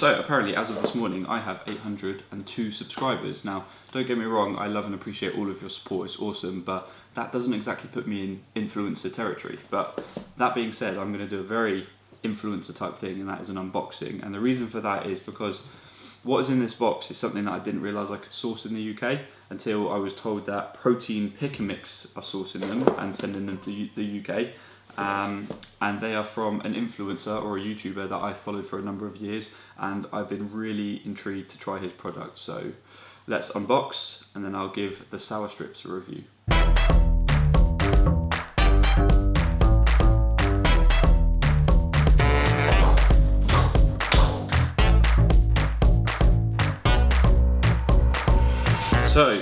So apparently as of this morning I have 802 subscribers. Now don't get me wrong, I love and appreciate all of your support, it's awesome, but that doesn't exactly put me in influencer territory. But that being said, I'm going to do a very influencer type thing, and that is an unboxing. And the reason for that is because what is in this box is something that I didn't realise I could source in the UK until I was told that Protein Pick and Mix are sourcing them and sending them to the UK. And they are from an influencer or a YouTuber that I followed for a number of years, and I've been really intrigued to try his product. So let's unbox, and then I'll give the sour strips a review. So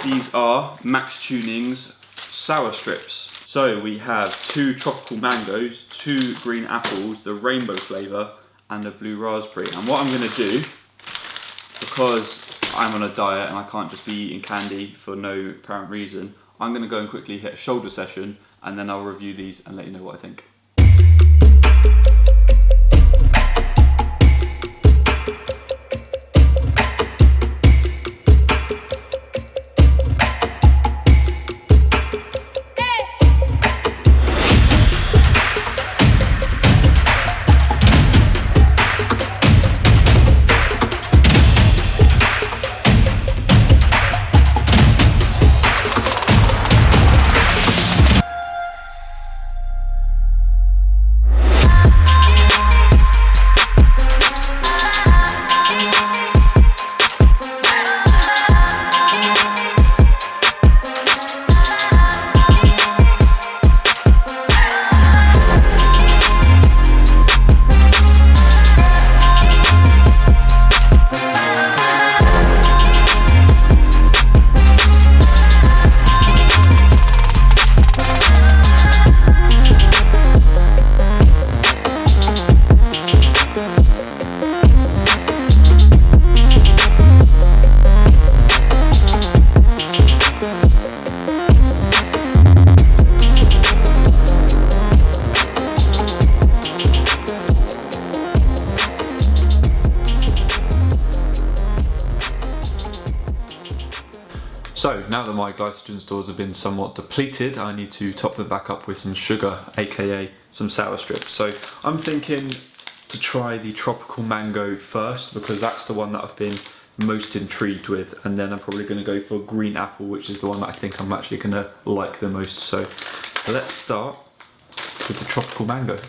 these are Max Tuning's sour strips. So we have 2 tropical mangoes, 2 green apples, the rainbow flavour and the blue raspberry. And what I'm going to do, because I'm on a diet and I can't just be eating candy for no apparent reason, I'm going to go and quickly hit a shoulder session, and then I'll review these and let you know what I think. So now that my glycogen stores have been somewhat depleted, I need to top them back up with some sugar, aka some sour strips. So I'm thinking to try the tropical mango first, because that's the one that I've been most intrigued with, and then I'm probably going to go for green apple, which is the one that I think I'm actually going to like the most. So let's start with the tropical mango.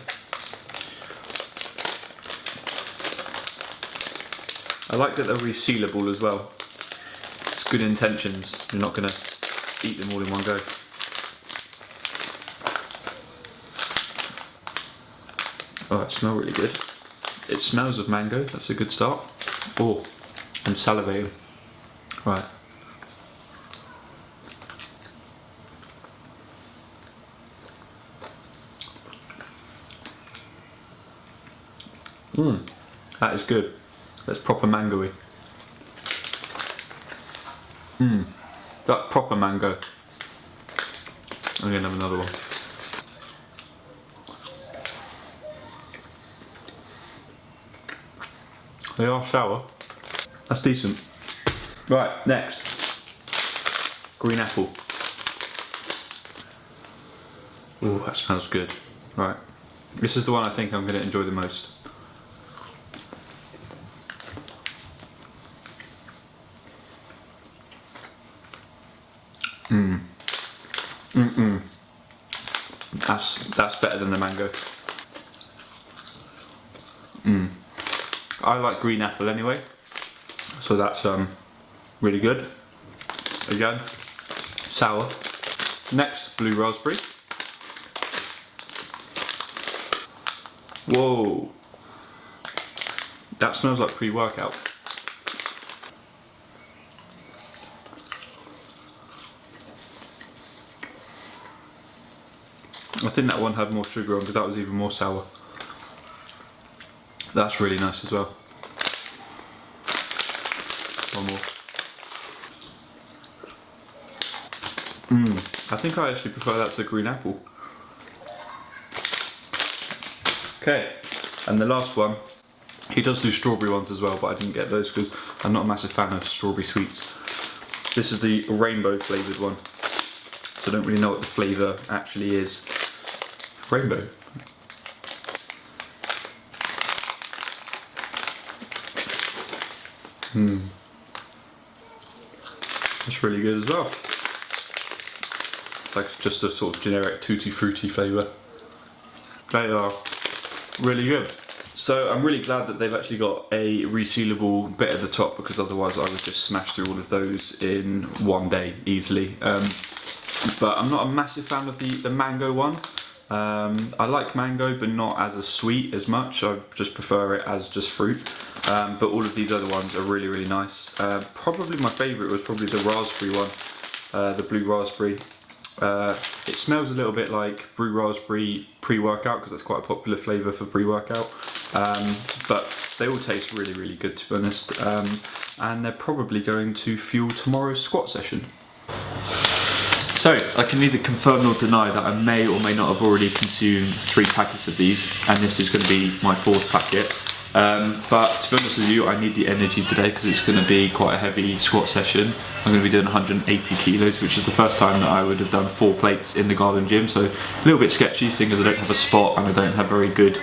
I like that they're resealable as well. Good intentions, you're not going to eat them all in one go. Oh, it smells really good. It smells of mango, that's a good start. Oh, I'm salivating. Right. That is good. That's proper mango-y. That proper mango. I'm gonna have another one. They are sour. That's decent. Right, next. Green apple. Oh, that smells good. Right. This is the one I think I'm gonna enjoy the most. That's better than the mango. I like green apple anyway, so that's really good. Again, sour. Next, blue raspberry. Whoa, that smells like pre-workout. I think that one had more sugar on because that was even more sour. That's really nice as well. One more. I think I actually prefer that to the green apple. Okay, and the last one He does do strawberry ones as well, but I didn't get those because I'm not a massive fan of strawberry sweets. This is the rainbow flavoured one, so I don't really know what the flavour actually is. Rainbow. That's really good as well. It's like just a sort of generic tutti frutti flavour. They are really good. So I'm really glad that they've actually got a resealable bit at the top, because otherwise I would just smash through all of those in one day easily. But I'm not a massive fan of the mango one. I like mango, but not as a sweet as much. I just prefer it as just fruit. But all of these other ones are really, really nice. Probably my favourite was probably the raspberry one, the blue raspberry. It smells a little bit like blue raspberry pre-workout, because that's quite a popular flavour for pre-workout. But they all taste really, really good, to be honest. And they're probably going to fuel tomorrow's squat session. So, I can neither confirm nor deny that I may or may not have already consumed 3 packets of these, and this is going to be my 4th packet. But to be honest with you, I need the energy today because it's going to be quite a heavy squat session. I'm going to be doing 180 kilos, which is the first time that I would have done 4 plates in the garden gym, so a little bit sketchy seeing as I don't have a spot and I don't have very good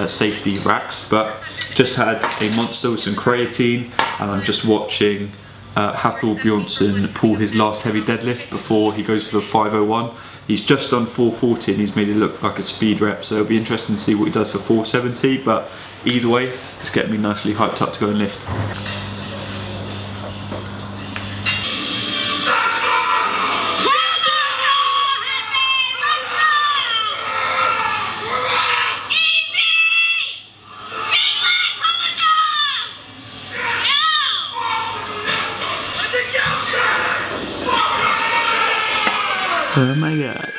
safety racks. But just had a monster with some creatine, and I'm just watching Hathor Bjornsson pull his last heavy deadlift before he goes for the 501. He's just done 440 and he's made it look like a speed rep, so it'll be interesting to see what he does for 470, but either way, it's getting me nicely hyped up to go and lift. Oh my god.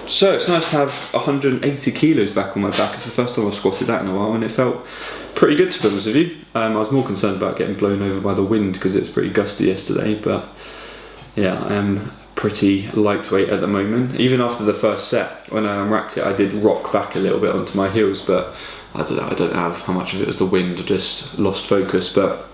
So it's nice to have 180 kilos back on my back. It's the first time I've squatted that in a while, and it felt pretty good, to be honest with you. I was more concerned about getting blown over by the wind because it was pretty gusty yesterday, but yeah, I am pretty lightweight at the moment. Even after the first set, when I unracked it, I did rock back a little bit onto my heels, but I don't know how much of it was the wind or just lost focus. But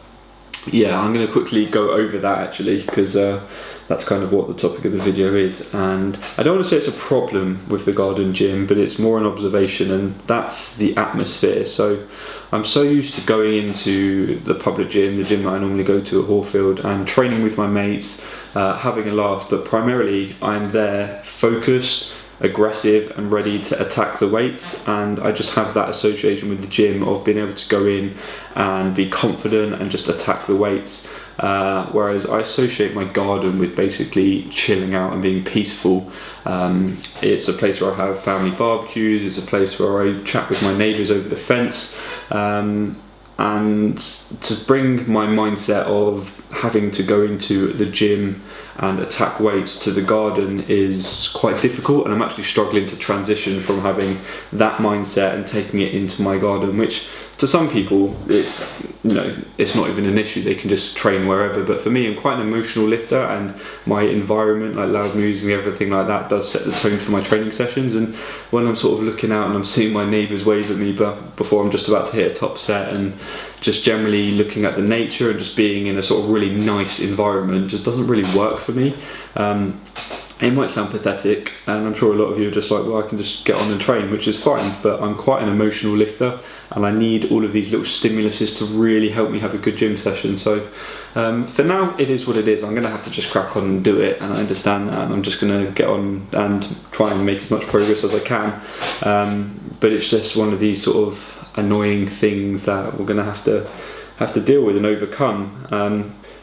yeah, I'm going to quickly go over that actually, because that's kind of what the topic of the video is. And I don't want to say it's a problem with the garden gym, but it's more an observation, and that's the atmosphere. So I'm so used to going into the public gym, the gym that I normally go to at Horfield, and training with my mates, having a laugh, but primarily I'm there focused, aggressive and ready to attack the weights, and I just have that association with the gym of being able to go in and be confident and just attack the weights, whereas I associate my garden with basically chilling out and being peaceful. It's a place where I have family barbecues, it's a place where I chat with my neighbours over the fence, and to bring my mindset of having to go into the gym and attack weights to the garden is quite difficult, and I'm actually struggling to transition from having that mindset and taking it into my garden, which to some people it's not even an issue, they can just train wherever, but for me, I'm quite an emotional lifter, and my environment, like loud music and everything like that, does set the tone for my training sessions. And when I'm sort of looking out and I'm seeing my neighbours wave at me but before I'm just about to hit a top set, and just generally looking at the nature and just being in a sort of really nice environment, just doesn't really work for me. It might sound pathetic, and I'm sure a lot of you are just like, well, I can just get on and train, which is fine, but I'm quite an emotional lifter, and I need all of these little stimuluses to really help me have a good gym session. So for now, it is what it is. I'm going to have to just crack on and do it, and I understand that, and I'm just going to get on and try and make as much progress as I can. But it's just one of these sort of annoying things that we're going to have to deal with and overcome.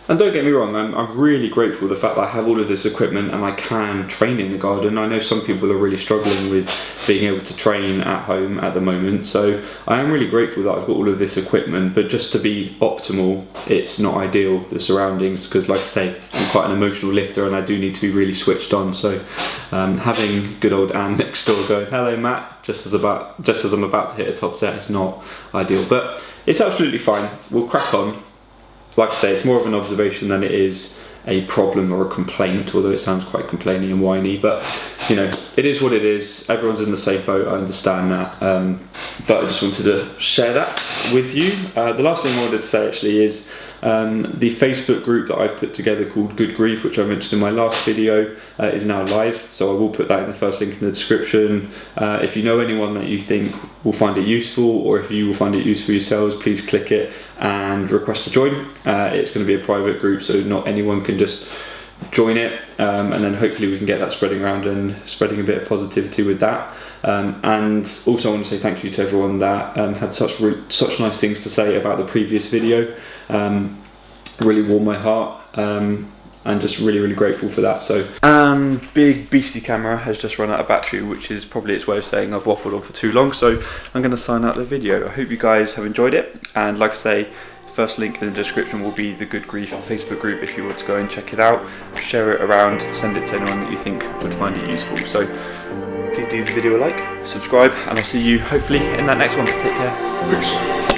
And don't get me wrong, I'm really grateful for the fact that I have all of this equipment and I can train in the garden. I know some people are really struggling with being able to train at home at the moment, so I am really grateful that I've got all of this equipment, but just to be optimal, it's not ideal, the surroundings, because like I say, I'm quite an emotional lifter and I do need to be really switched on. So having good old Anne next door going, hello Matt, just as I'm about to hit a top set, is not ideal, but it's absolutely fine. We'll crack on. Like I say, it's more of an observation than it is a problem or a complaint, although it sounds quite complaining and whiny, but it is what it is. Everyone's in the same boat, I understand that, but I just wanted to share that with you. The last thing I wanted to say actually is the Facebook group that I've put together called Good Grief, which I mentioned in my last video, is now live, so I will put that in the first link in the description. If you know anyone that you think will find it useful, or if you will find it useful yourselves, please click it and request to join. It's going to be a private group, so not anyone can just join it, and then hopefully we can get that spreading around and spreading a bit of positivity with that. And also I want to say thank you to everyone that had such nice things to say about the previous video. Really warmed my heart, and just really grateful for that. So big beastie camera has just run out of battery, which is probably its way of saying I've waffled on for too long, so I'm going to sign out the video. I hope you guys have enjoyed it, and like I say, first link in the description will be the Good Grief Facebook group if you want to go and check it out, share it around, send it to anyone that you think would find it useful. So please do the video a like, subscribe, and I'll see you hopefully in that next one. Take care. Peace.